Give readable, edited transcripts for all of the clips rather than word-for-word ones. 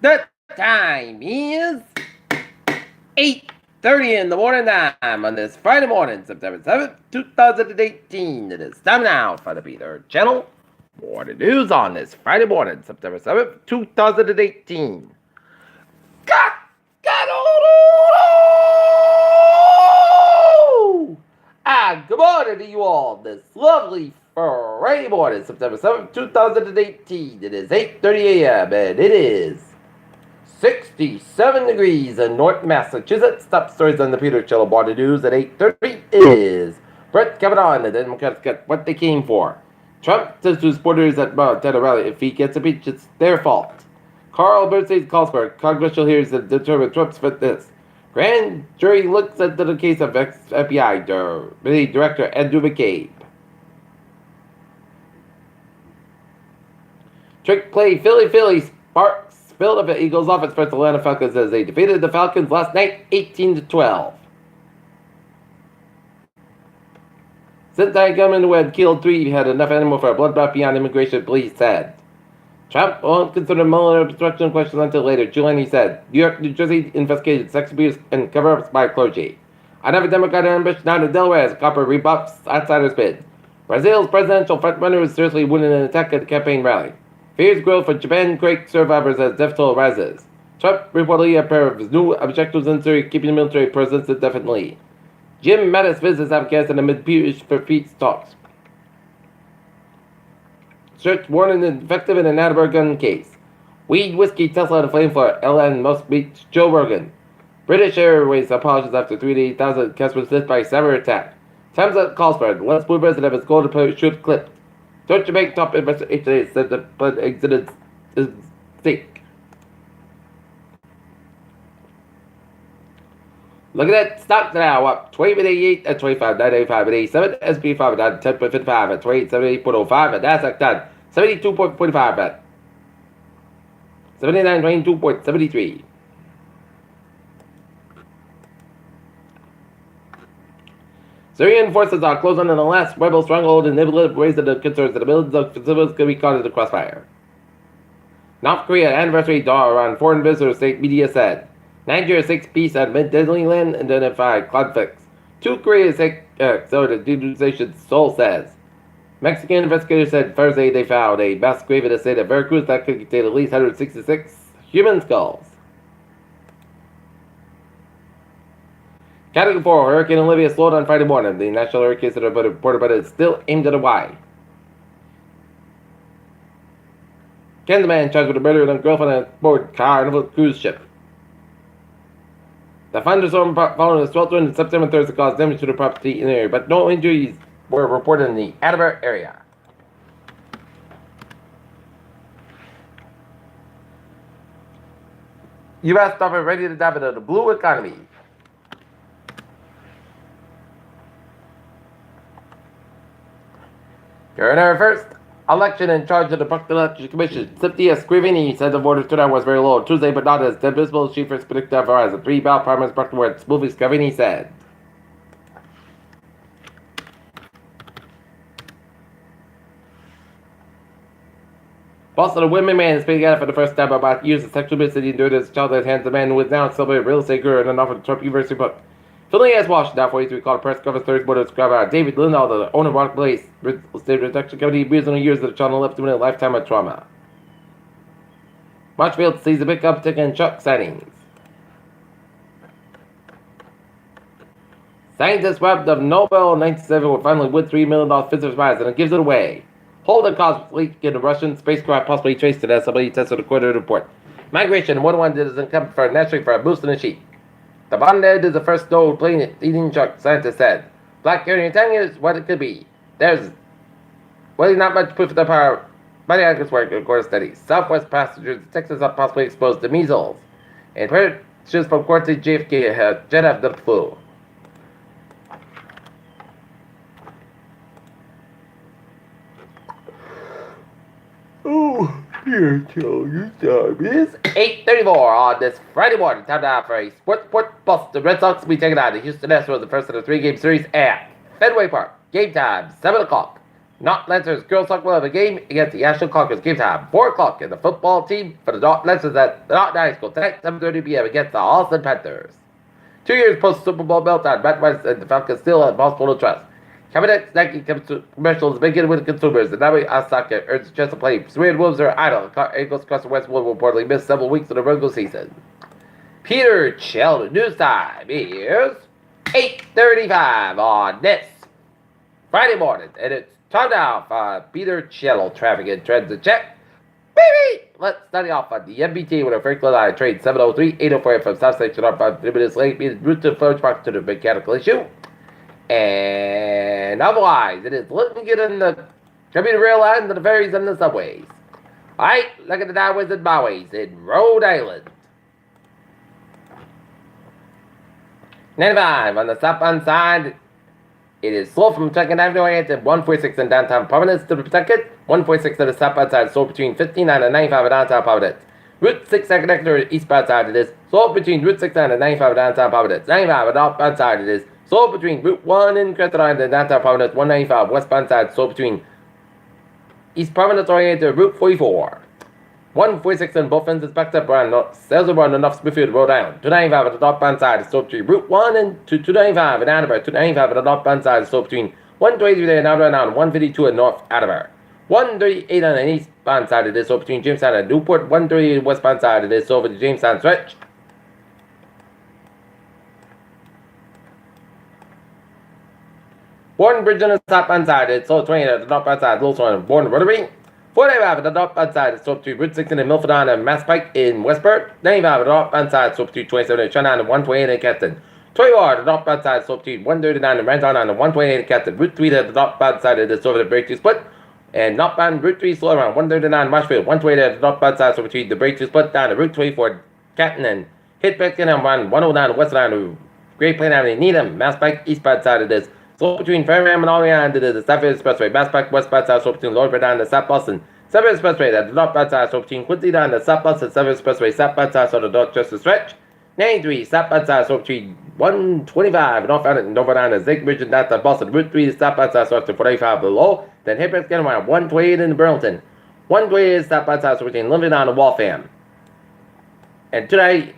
The time is 8:30 in the morning time on this Friday morning, September 7th, 2018. It is time now for the Peter channel. Morning news on this Friday morning, September 7th, 2018. Got, good morning to you all this lovely Friday morning, September 7th, 2018. It is 8:30 a.m. and it is 67 degrees in North Massachusetts. Top stories on the Peter Channel Morning News at 8:30 is Brett Kavanaugh, the Democrats got what they came for. Trump says to his supporters at Montana rally, if he gets impeached, it's their fault. Carl Bernstein calls for congressional hearings to determine Trump's fitness. Grand jury looks into the case of FBI Director Andrew McCabe. Trick play Philly Sparks Philadelphia Eagles offense versus Atlanta Falcons as they defeated the Falcons last night 18-12. Since I come in when killed 3 had enough animal for a bloodbath beyond immigration, police said. Trump won't consider Mueller obstruction questions until later. Giuliani said. New Jersey investigated sex abuse and cover-ups by clergy. Another Democrat ambush now in Delaware as copper rebuffs outsider's bid. Brazil's presidential frontrunner was seriously wounded in an attack at a campaign rally. Fears grow for Japan quake survivors as death toll rises. Trump reportedly a pair of his new objectives in Syria, keeping the military presence indefinitely. Jim Mattis visits Afghanistan amid peace talks. Search warrant effective in an Attleboro gun case. Weed, whiskey, Tesla, and flame for LN must beat Joe Rogan. British Airways apologizes after 380,000 customers hit by cyber attack. Times Up calls for it. Once Blue President of his golden parachute clipped. Deutsche Bank top investor HA said the fund exited his stake. Look at that. Stocks now up 20.88 at 25.985 at 87. SP 5 down 10.55 at 28.78.05 at Nasdaq down 72.45 at 79.22.73. Syrian forces are closing on the last rebel stronghold in Idlib, raising the concerns that the millions of civilians could be caught in the crossfire. North Korea anniversary door on foreign visitors, state media said. Nigeria seeks peace amid deadly land identified conflicts. 2 Koreas seek so the denunciation Seoul says. Mexican investigators said Thursday they found a mass grave in the state of Veracruz that could contain at least 166 human skulls. Category 4, Hurricane Olivia slowed on Friday morning. The National Hurricane Center reported, but it's still aimed at Hawaii. Ken's man charged with the murder of a girlfriend on board Carnival cruise ship. The thunderstorm following a sweltering September 3rd caused damage to the property in the area, but no injuries were reported in the Attleboro area. U.S. government ready to dive into the blue economy. Current first election in charge of the Buck Election Commission. Cynthia Scrivini said the voter turnout was very low Tuesday, but not as dismal as she first predicted of Verizon. 3 ballot primaries Buck were smoothly, Scrivini said. Boston, a women man is speaking out for the first time about use of sexual abuse during his childhood hands a man who is now a celebrated real estate guru and an author of the Trump University book. Philly S. Washington, 43, called a press conference Thursday morning to describe how David Lindahl, the owner of Rock Place Real Estate Reduction Company, abused in the years that the child left him in a lifetime of trauma. Marshfield sees a big uptick in truck sightings. Scientists robbed of Nobel in 1970 will finally win $3 million physics prize, and it gives it away. Holden caused leak in a Russian spacecraft possibly traced to that. Somebody tested a quarter report. Migration, one is income for naturally for a boost in the sheet. The bonnet is the first snow plane eating shark, scientists said. Black Caribbean Tanya is what it could be. There's not much proof of the power. But the work, according to studies. Southwest passengers in Texas are possibly exposed to measles. And purchases from quarantine JFK have the flu. Oh, dear, tell you time is 8:34 on this Friday morning. Time now for a sports report. Plus, the Red Sox will be taking on the Houston Astros, the first of the 3-game series at Fenway Park. Game time, 7 o'clock. Not Lancers girls soccer will have a game against the National Conquerors. Game time 4 o'clock. And the football team for the Not Lancers at the Not High School tonight 7:30 p.m. against the Austin Panthers. 2 years post Super Bowl meltdown, Matt West and the Falcons still have multiple to trust. Cabinet snacking commercials begin with consumers, and Naomi Osaka urges just to play. Serena Wolves are idle. Eagles across the West will reportedly miss several weeks of the regular season. Peter Sheldon news time is 8:35 on this Friday morning, and it's time now for Peter Sheldon traffic and trends to check. Baby! Let's study off on the MBT with a Franklin line trade 703-804 from South Station up 5 minutes late, means route to Forge Park to the mechanical issue. And otherwise, it is looking good in the commuter rail lines, the ferries, and the subways. Alright, look at the highways and byways in Rhode Island. 95 on the southbound side. It is slow from Pawtucket Avenue to 146 in downtown Providence to Pawtucket. 146 on the southbound side, slow between 59 and 95 in downtown Providence. Route 6 connector eastbound side, it is slow between Route 69 and 95 in downtown Providence. 95 on the northbound side, it is slow between Route 1 and Crescent Line and downtown Providence. 195 westbound side, slow between East Providence oriented Route 44. 146 on both ends is backed up around sales around the North Smithfield, Rhode Island. 295 on the northbound side is slow between Route 1 and 295 in Attleboro. 295 on the northbound side is slow between 123 and Attleboro and 152 in North Attleboro. 138 on the eastbound side, it is slow between Jamestown and Newport. 138 westbound side, it is slow for the Jamestown stretch. Born Bridge on the southbound side, it's slow 20 on the northbound side, Little on Born Rotary. 495 on the northbound side, it's slow between Route 16 and Milford and Mass Pike in Westport. 95 on the northbound side, slow between 27 and China and 128 in Canton. 24 on the northbound side, slow between 139 and Rantown and 128 in Canton. Route 3 to the northbound side, it is over the Breakthrough Split. And northbound Route 3 slow around 139 Marshfield. 128 at the northbound side, so between the Breakthrough Split down to Route 24 Canton and hit back in on 109 west line of Great Plain Avenue, Needham. Mass Pike eastbound side, it is slow between Fairham and Olean to the Southfield Expressway. Mass Pike westbound side, slow between Lord down to South Boston. Southfield Expressway at the northbound side, so between Quincy down to South Boston. Southfield Expressway southbound side, so the Dorchester stretch. 93 southbound side, so between 125 northbound and northbound down to Zig Bridge and down to Boston. Route 3 southbound side, so up to 45 below. Then hit back again around 128 in Burlington. 128 southbound side, so between Livingston down to Waltham. And today,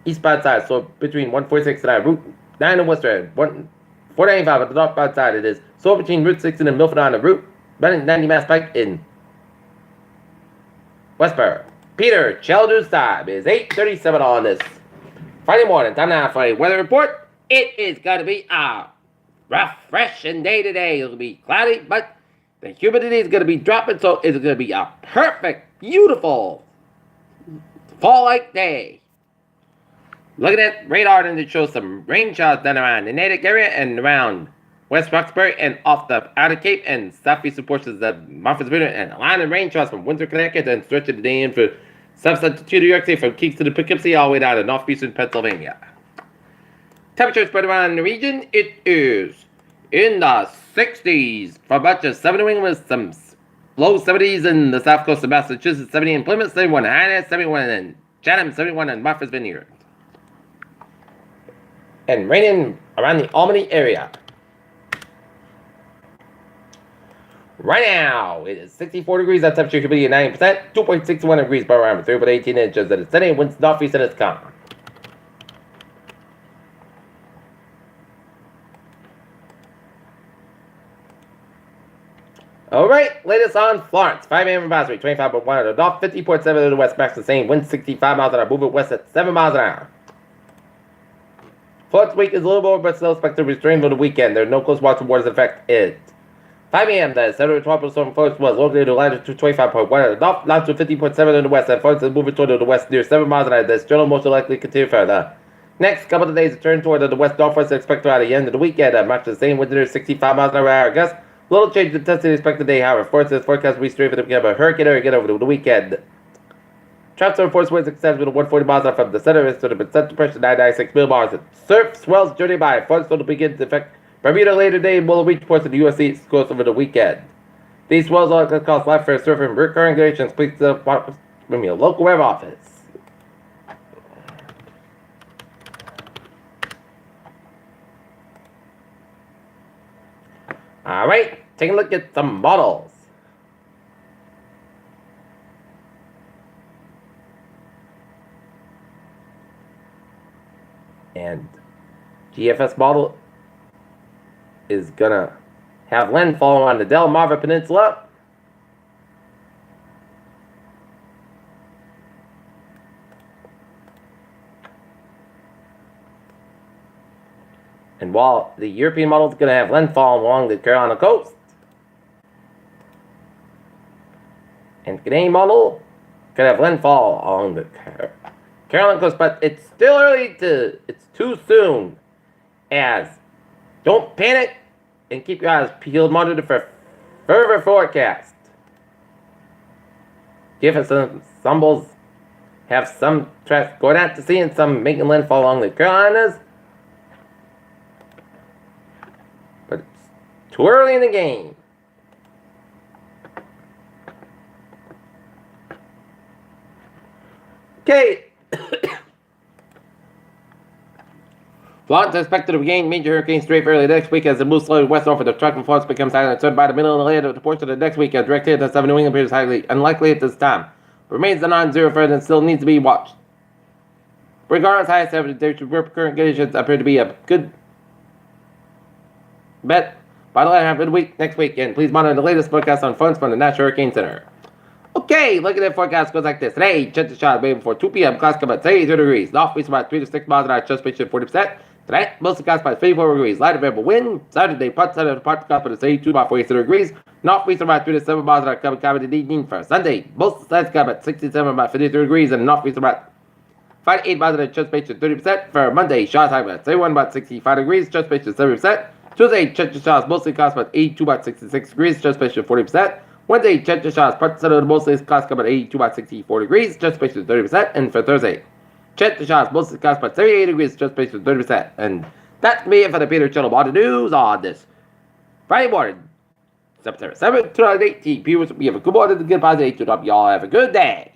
eastbound side, so between 146 and Route 9 in Worcester. 495 at the northbound side, it is so between Route 6 and Milford on the Route 90 Mass Pike in Westboro. Peter Chelder's time is 8:37 on this Friday morning. Time now for a weather report. It is going to be a refreshing day today. It'll be cloudy, but the humidity is going to be dropping, so it's going to be a perfect, beautiful fall-like day. Look at that radar, and it shows some rain showers down around the Natick area and around West Roxbury and off the Outer Cape and southeastern portions of Martha's Vineyard, and a line of rain showers from Windsor, Connecticut, and stretching the day in for south to New York State, from Kingston to Poughkeepsie, all the way down to northeastern Pennsylvania. Temperature spread around the region, it is in the 60s for much of southern New England, with some low 70s in the south coast of Massachusetts, 70 in Plymouth, 71 in Hyannis, 71 in Chatham, 71 in Martha's Vineyard. And raining around the Albany area. Right now, it is 64 degrees, that temperature humidity at 90%, 2.61 degrees by around 3.18 inches, and it's today, winds northeast and it's calm. Alright, latest on Florence. 5 a.m. advisory, 25.1 at the north, 50.7 to the west, max the same, wind 65 miles an hour, moving west at 7 miles an hour. Florence week is a little more, but still expected to restrain for the weekend. There are no close watch waters affect it. 5 a.m. the 712 storm Florence was located to latitude 25.1 at the north, longitude 50.7 in the west, and Florence is moving toward the west near 7 miles an hour. This general most likely continue further. Next couple of days, turn toward the west northwest, expected at the end of the weekend. Much the same, wind near 65 miles an hour. Gusts. Little change in intensity expected today, however. Florence is forecast to be straight for the beginning of a hurricane area again over the weekend. Traps over force winds extends with 140 miles an hour from the center to the central pressure 996 millibars. Surf swells journey by. Florence will begin to affect Bermuda later today and will reach ports of the U.S. East Coast over the weekend. These swells are going to cause life for surfing recurring conditions. Please to the local web office. Alright, take a look at some models. And GFS model is gonna have landfall on the Delmarva Peninsula. And while the European model is going to have landfall along the Carolina coast, and the Canadian model is going to have landfall along the Carolina coast, but it's still it's too soon. As don't panic and keep your eyes peeled, monitor for further forecast. Give us some symbols, have some traffic going out to sea and some making landfall along the Carolinas. But it's too early in the game. Okay. Florence is expected to regain major hurricane strength early next week as the move slowly west over the tropical Florence becomes highly uncertain by the middle of the land of the portion of the next week. A direct hit to southern New England appears highly unlikely at this time. Remains a non-zero threat and still needs to be watched. Regardless, highest average current conditions appear to be a good bet by the latter half of the week next week. And please monitor the latest forecast on funds from the National Hurricane Center. Okay, look at the forecast goes like this. Today, chance of showers maybe before 2 p.m. Clouds come at 32 degrees. Northeast about 3 to 6 miles an hour. Chance of 40%. Tonight, mostly clouds by 54 degrees. Light variable wind. Saturday, part of the clouds by 82 about 47 degrees. Northeast about 3 to 7 miles an hour. Coming in the evening for Sunday. Most sides come at 67 about 53 degrees. And northeast about 5 to 8 miles an hour. Chance of 30%. For Monday, showers high about 31 about 65 degrees. Chance of 70%. Tuesday, chance of showers mostly clouds about 82 about 66 degrees. Chance of 40%. Wednesday, chance of showers parts of the mostly clouds come at 82 about 64 degrees. Chance of 30%. And for Thursday, chance of showers mostly clouds about 78 degrees. Chance of 30%. And that's me for the Peter Channel Body News on this Friday morning, September 7th, 2018. Viewers, we have a good morning, good positive. Y'all have a good day.